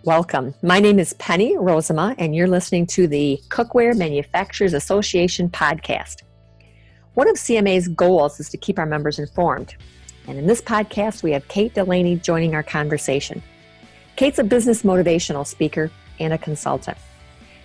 Welcome. My name is Penny Rosema, and you're listening to the Cookware Manufacturers Association podcast. One of CMA's goals is to keep our members informed. And in this podcast, we have Kate Delaney joining our conversation. Kate's a business motivational speaker and a consultant.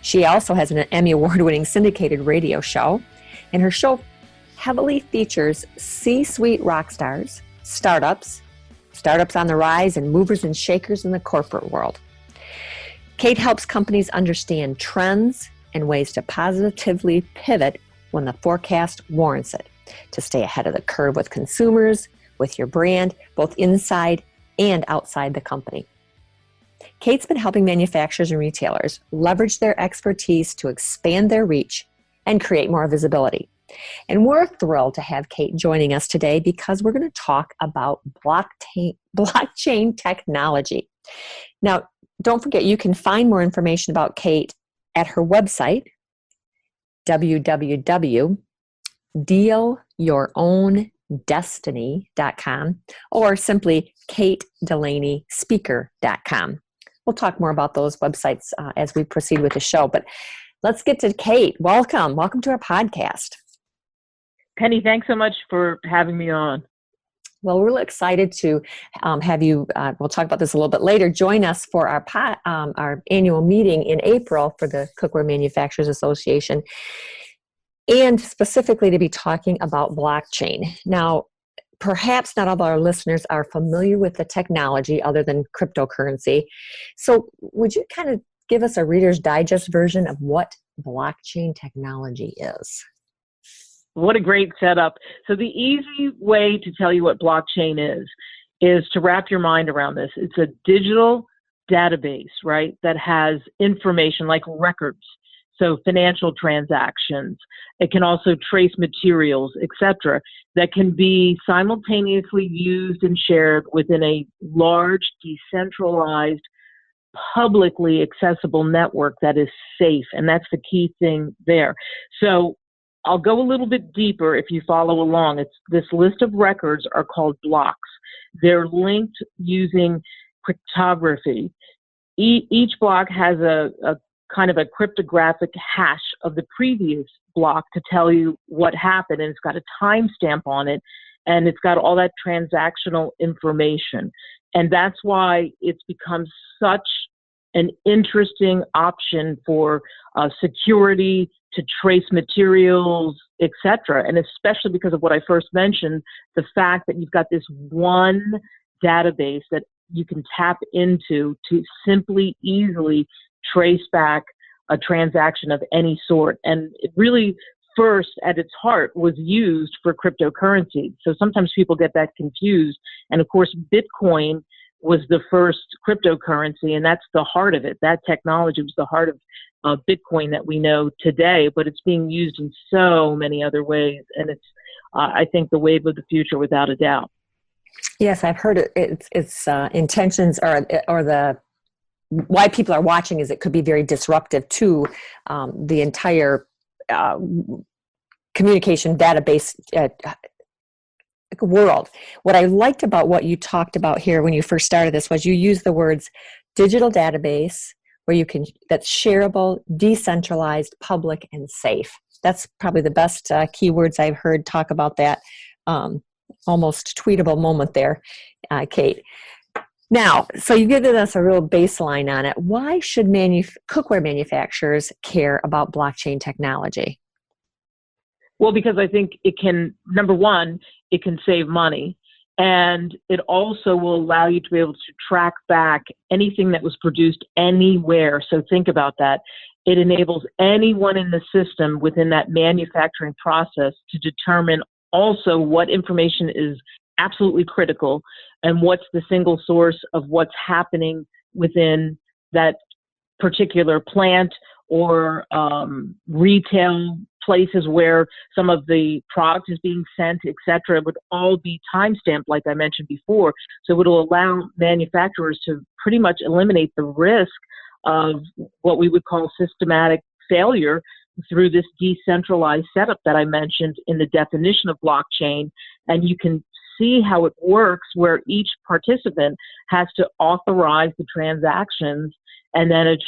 She also has an Emmy Award-winning syndicated radio show, and her show heavily features C-suite rock stars, startups on the rise, and movers and shakers in the corporate world. Kate helps companies understand trends and ways to positively pivot when the forecast warrants it, to stay ahead of the curve with consumers, with your brand, both inside and outside the company. Kate's been helping manufacturers and retailers leverage their expertise to expand their reach and create more visibility. And we're thrilled to have Kate joining us today because we're going to talk about blockchain technology. Now, don't forget, you can find more information about Kate at her website, www.dealyourown.destiny.com, or simply katedelaney.speaker.com. We'll talk more about those websites as we proceed with the show, but let's get to Kate. Welcome to our podcast. Penny, thanks so much for having me on. Well, we're really excited to have you, we'll talk about this a little bit later, join us for our annual meeting in April for the Cookware Manufacturers Association, and specifically to be talking about blockchain. Now, perhaps not all of our listeners are familiar with the technology other than cryptocurrency. So would you kind of give us a Reader's Digest version of what blockchain technology is? What a great setup. So the easy way to tell you what blockchain is to wrap your mind around this. It's a digital database, right, that has information like records, so financial transactions. It can also trace materials, etc., that can be simultaneously used and shared within a large, decentralized, publicly accessible network that is safe. And that's the key thing there. So I'll go a little bit deeper if you follow along. This list of records are called blocks. They're linked using cryptography. Each block has a kind of a cryptographic hash of the previous block to tell you what happened, and it's got a timestamp on it, and it's got all that transactional information. And that's why it's become such an interesting option for security, to trace materials, etc. And especially because of what I first mentioned, the fact that you've got this one database that you can tap into to simply, easily trace back a transaction of any sort. And it really, first, at its heart, was used for cryptocurrency. So sometimes people get that confused. And of course, Bitcoin was the first cryptocurrency, and that's the heart of it. That technology was the heart of Bitcoin that we know today, but it's being used in so many other ways, and it's, I think, the wave of the future without a doubt. Yes, I've heard its intentions or the why people are watching is it could be very disruptive to the entire communication database world. What I liked about what you talked about here when you first started this was you used the words digital database, where that's shareable, decentralized, public, and safe. That's probably the best keywords I've heard talk about that almost tweetable moment there, Kate. Now, so you've given us a real baseline on it. Why should cookware manufacturers care about blockchain technology? Well, because I think it can, number one, it can save money. And it also will allow you to be able to track back anything that was produced anywhere. So think about that. It enables anyone in the system within that manufacturing process to determine also what information is absolutely critical and what's the single source of what's happening within that particular plant or retail places where some of the product is being sent, et cetera. It would all be timestamped, like I mentioned before. So it will allow manufacturers to pretty much eliminate the risk of what we would call systematic failure through this decentralized setup that I mentioned in the definition of blockchain. And you can see how it works, where each participant has to authorize the transactions And then it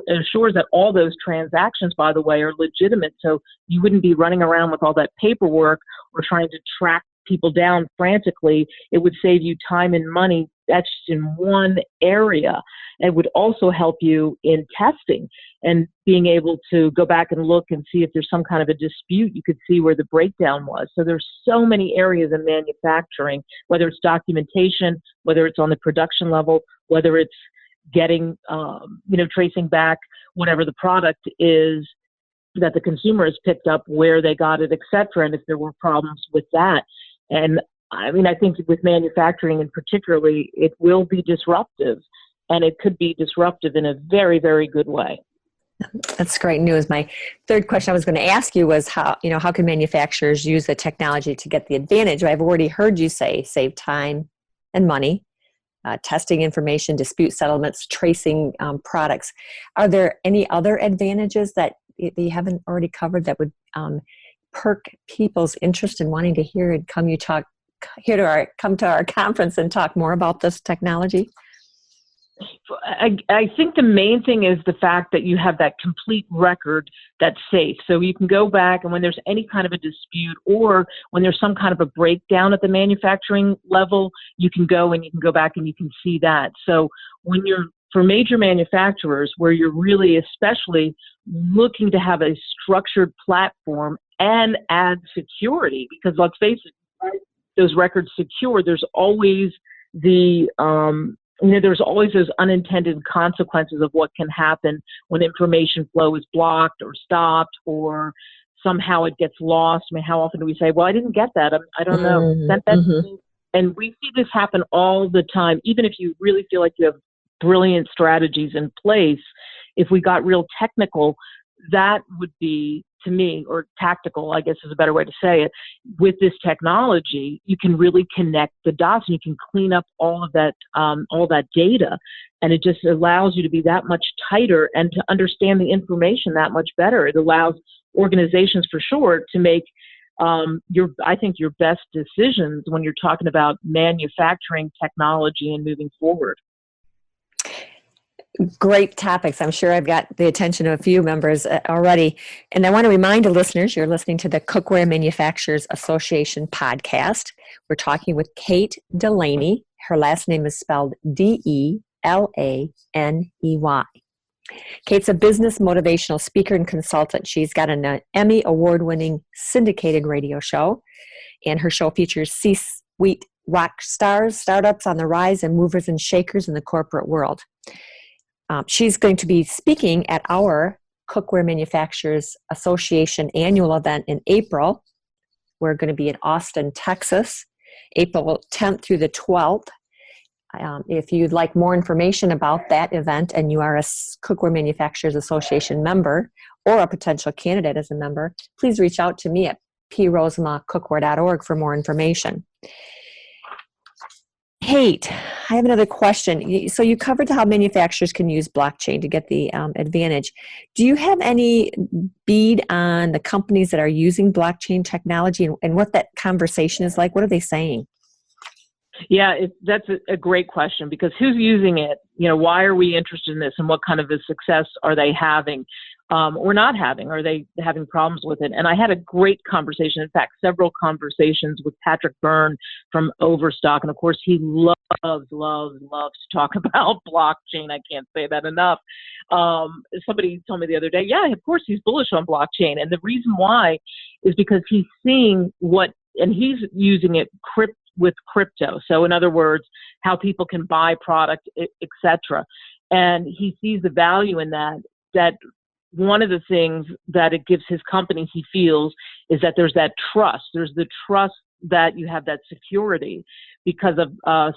assures that all those transactions, by the way, are legitimate. So you wouldn't be running around with all that paperwork or trying to track people down frantically. It would save you time and money. That's just in one area. It would also help you in testing and being able to go back and look and see if there's some kind of a dispute. You could see where the breakdown was. So there's so many areas in manufacturing, whether it's documentation, whether it's on the production level, whether it's getting, tracing back whatever the product is that the consumer has picked up, where they got it, et cetera, and if there were problems with that. And I mean, I think with manufacturing and particularly, it will be disruptive, and it could be disruptive in a very, very good way. That's great news. My third question I was going to ask you was how can manufacturers use the technology to get the advantage? I've already heard you say save time and money, testing information, dispute settlements, tracing products. Are there any other advantages that you haven't already covered that would perk people's interest in wanting to hear and come to our conference and talk more about this technology? I think the main thing is the fact that you have that complete record that's safe. So you can go back, and when there's any kind of a dispute or when there's some kind of a breakdown at the manufacturing level, you can go back and you can see that. So for major manufacturers where you're really especially looking to have a structured platform and add security, because let's face it, those records secure, there's always there's always those unintended consequences of what can happen when information flow is blocked or stopped or somehow it gets lost. I mean, how often do we say, well, I didn't get that. I don't know. Mm-hmm. And we see this happen all the time. Even if you really feel like you have brilliant strategies in place, if we got real technical, that would be, to me, or tactical, I guess is a better way to say it, with this technology, you can really connect the dots and you can clean up all that data. And it just allows you to be that much tighter and to understand the information that much better. It allows organizations, for sure, to make I think your best decisions when you're talking about manufacturing technology and moving forward. Great topics. I'm sure I've got the attention of a few members already. And I want to remind the listeners, you're listening to the Cookware Manufacturers Association podcast. We're talking with Kate Delaney. Her last name is spelled Delaney. Kate's a business motivational speaker and consultant. She's got an Emmy award-winning syndicated radio show, and her show features C-suite rock stars, startups on the rise, and movers and shakers in the corporate world. She's going to be speaking at our Cookware Manufacturers Association annual event in April. We're going to be in Austin, Texas, April 10th through the 12th. If you'd like more information about that event and you are a Cookware Manufacturers Association member or a potential candidate as a member, please reach out to me at prosema@cookware.org for more information. Kate, I have another question. So you covered how manufacturers can use blockchain to get the advantage. Do you have any bead on the companies that are using blockchain technology and what that conversation is like? What are they saying? Yeah, that's a great question, because who's using it? Why are we interested in this, and what kind of a success are they having or not having? Are they having problems with it? And I had a great conversation, in fact, several conversations with Patrick Byrne from Overstock. And of course, he loves to talk about blockchain. I can't say that enough. Somebody told me the other day, yeah, of course he's bullish on blockchain. And the reason why is because he's seeing and he's using it with crypto. So in other words, how people can buy product, etc. And he sees the value in that one of the things that it gives his company, he feels, is that there's that trust. There's the trust that you have that security, because of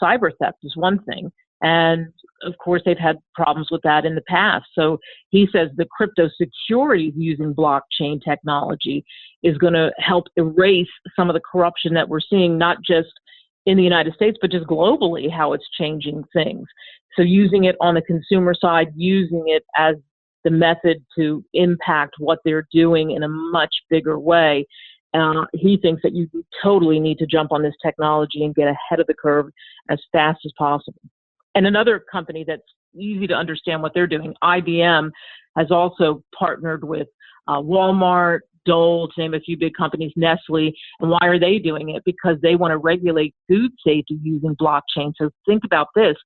cyber theft is one thing. And of course, they've had problems with that in the past. So he says the crypto security using blockchain technology is going to help erase some of the corruption that we're seeing, not just in the United States, but just globally, how it's changing things. So using it on the consumer side, using it as the method to impact what they're doing in a much bigger way. He thinks that you totally need to jump on this technology and get ahead of the curve as fast as possible. And another company that's easy to understand what they're doing. IBM has also partnered with Walmart, Dole, to name a few big companies, Nestle. And why are they doing it? Because they want to regulate food safety using blockchain. So think about this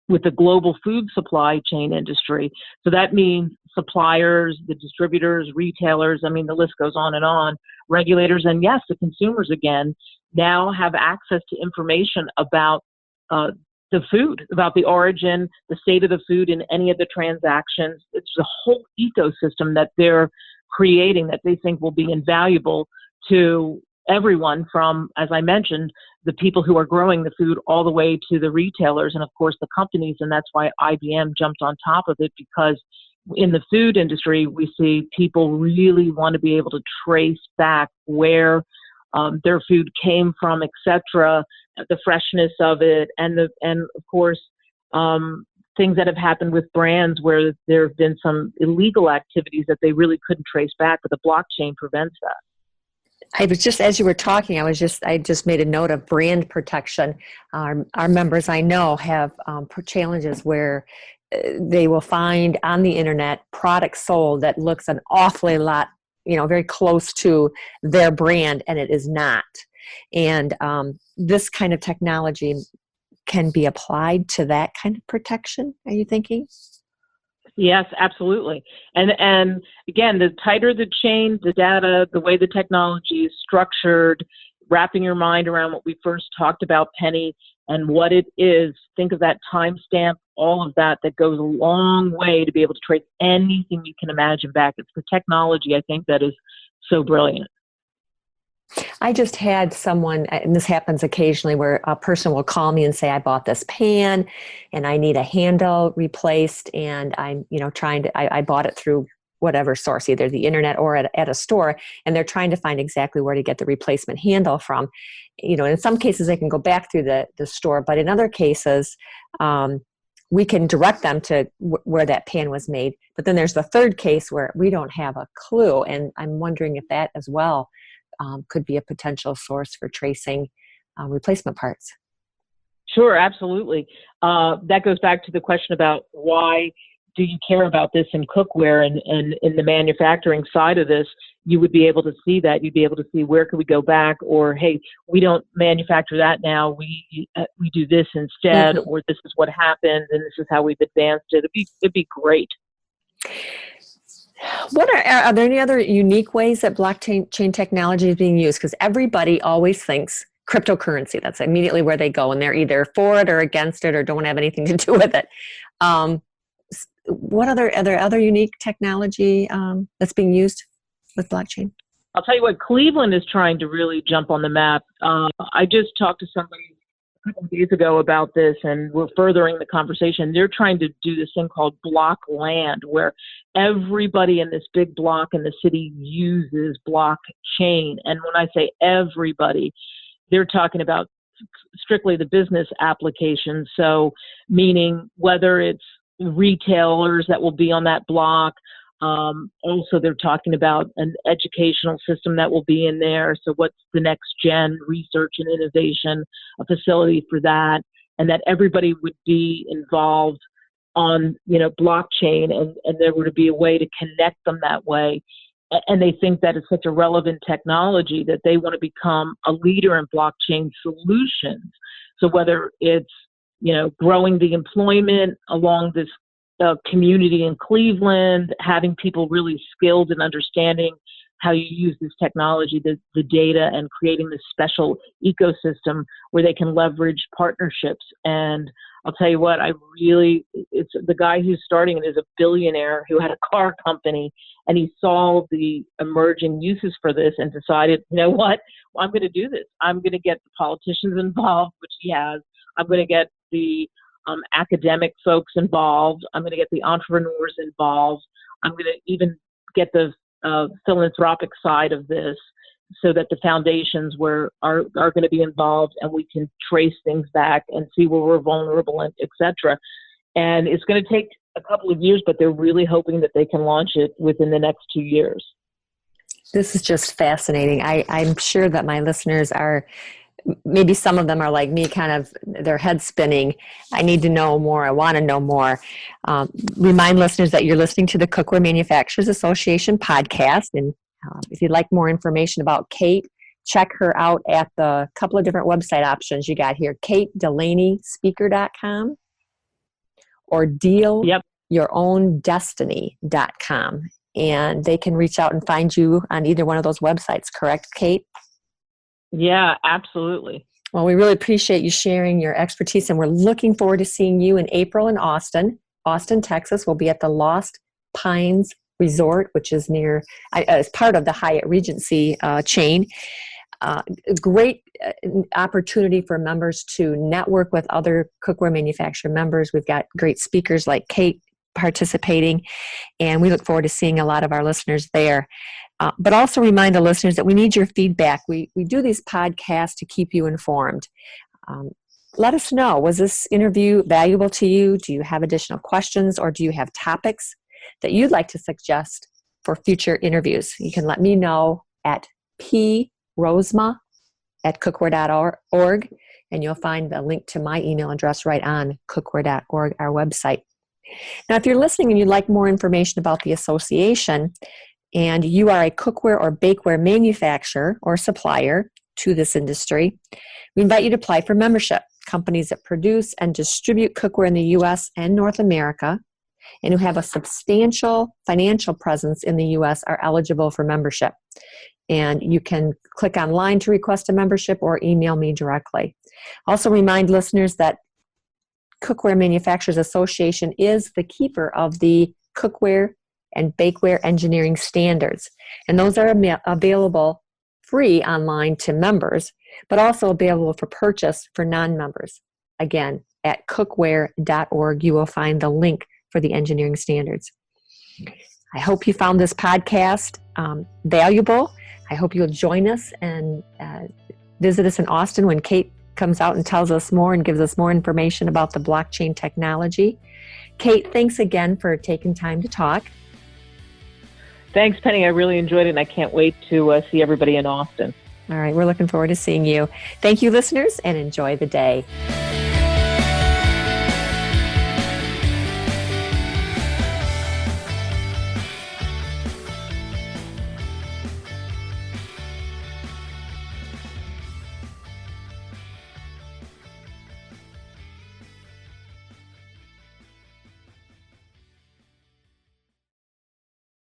with the global food supply chain industry. So that means suppliers, the distributors, retailers, I mean, the list goes on, regulators, and yes, the consumers again, now have access to information about the food, about the origin, the state of the food in any of the transactions. It's a whole ecosystem that they're creating that they think will be invaluable to everyone from, as I mentioned, the people who are growing the food all the way to the retailers and, of course, the companies. And that's why IBM jumped on top of it, because in the food industry, we see people really want to be able to trace back where their food came from, etc., the freshness of it, and of course, things that have happened with brands where there have been some illegal activities that they really couldn't trace back, but the blockchain prevents that. I was just, as you were talking, I just made a note of brand protection. Our members, I know, have challenges where they will find on the internet products sold that looks an awfully lot, very close to their brand, and it is not. And this kind of technology can be applied to that kind of protection, are you thinking? Yes, absolutely. And again, the tighter the chain, the data, the way the technology is structured, wrapping your mind around what we first talked about, Penny, and what it is, think of that timestamp, all of that goes a long way to be able to trace anything you can imagine back. It's the technology, I think, that is so brilliant. I just had someone, and this happens occasionally, where a person will call me and say, I bought this pan and I need a handle replaced, and I'm, I bought it through whatever source, either the internet or at a store, and they're trying to find exactly where to get the replacement handle from. In some cases they can go back through the store, but in other cases, we can direct them to where that pan was made. But then there's the third case where we don't have a clue, and I'm wondering if that as well could be a potential source for tracing replacement parts. Sure, absolutely. That goes back to the question about why do you care about this in cookware, and in the manufacturing side of this, you would be able to see that. You'd be able to see where could we go back, or hey, we don't manufacture that now. We do this instead, mm-hmm. or this is what happened, and this is how we've advanced it. It'd be great. Are there any other unique ways that blockchain technology is being used? Because everybody always thinks cryptocurrency. That's immediately where they go, and they're either for it or against it or don't have anything to do with it. What are there other unique technology that's being used with blockchain? I'll tell you what, Cleveland is trying to really jump on the map. I just talked to somebody a couple of days ago about this, and we're furthering the conversation. They're trying to do this thing called BlockLand, where everybody in this big block in the city uses blockchain. And when I say everybody, they're talking about strictly the business applications. So meaning whether it's retailers that will be on that block. Also, they're talking about an educational system that will be in there. So what's the next gen research and innovation, a facility for that, and that everybody would be involved on, blockchain, and there would be a way to connect them that way. And they think that it's such a relevant technology that they want to become a leader in blockchain solutions. So whether it's, growing the employment along this community in Cleveland, having people really skilled in understanding how you use this technology, the data, and creating this special ecosystem where they can leverage partnerships. And I'll tell you what, it's the guy who's starting it is a billionaire who had a car company, and he saw the emerging uses for this and decided, you know what, well, I'm going to do this. I'm going to get the politicians involved, which he has. I'm going to get the academic folks involved. I'm going to get the entrepreneurs involved. I'm going to even get the philanthropic side of this, so that the foundations are going to be involved, and we can trace things back and see where we're vulnerable, and et cetera. And it's going to take a couple of years, but they're really hoping that they can launch it within the next 2 years. This is just fascinating. I'm sure that my listeners are maybe some of them are like me, kind of their head spinning. I need to know more. I want to know more. Remind listeners that you're listening to the Cookware Manufacturers Association podcast. And if you'd like more information about Kate, check her out at the couple of different website options you got here. KateDelaneySpeaker.com or DealYourOwnDestiny.com. And they can reach out and find you on either one of those websites, correct, Kate? Yeah, absolutely. Well, we really appreciate you sharing your expertise, and we're looking forward to seeing you in April in Austin, Texas. We'll be at the Lost Pines Resort, which is near, as part of the Hyatt Regency chain. Great opportunity for members to network with other cookware manufacturer members. We've got great speakers like Kate participating, and we look forward to seeing a lot of our listeners there. But also remind the listeners that we need your feedback. We do these podcasts to keep you informed. Let us know, was this interview valuable to you? Do you have additional questions, or do you have topics that you'd like to suggest for future interviews? You can let me know at prosma@cookware.org, and you'll find the link to my email address right on cookware.org, our website. Now, if you're listening and you'd like more information about the association, and you are a cookware or bakeware manufacturer or supplier to this industry, we invite you to apply for membership. Companies that produce and distribute cookware in the U.S. and North America and who have a substantial financial presence in the U.S. are eligible for membership. And you can click online to request a membership or email me directly. Also remind listeners that Cookware Manufacturers Association is the keeper of the cookware and bakeware engineering standards. And those are available free online to members, but also available for purchase for non-members. Again, at cookware.org, you will find the link for the engineering standards. I hope you found this podcast valuable. I hope you'll join us and visit us in Austin when Kate comes out and tells us more and gives us more information about the blockchain technology. Kate, thanks again for taking time to talk. Thanks, Penny. I really enjoyed it, and I can't wait to see everybody in Austin. All right, we're looking forward to seeing you. Thank you, listeners, and enjoy the day.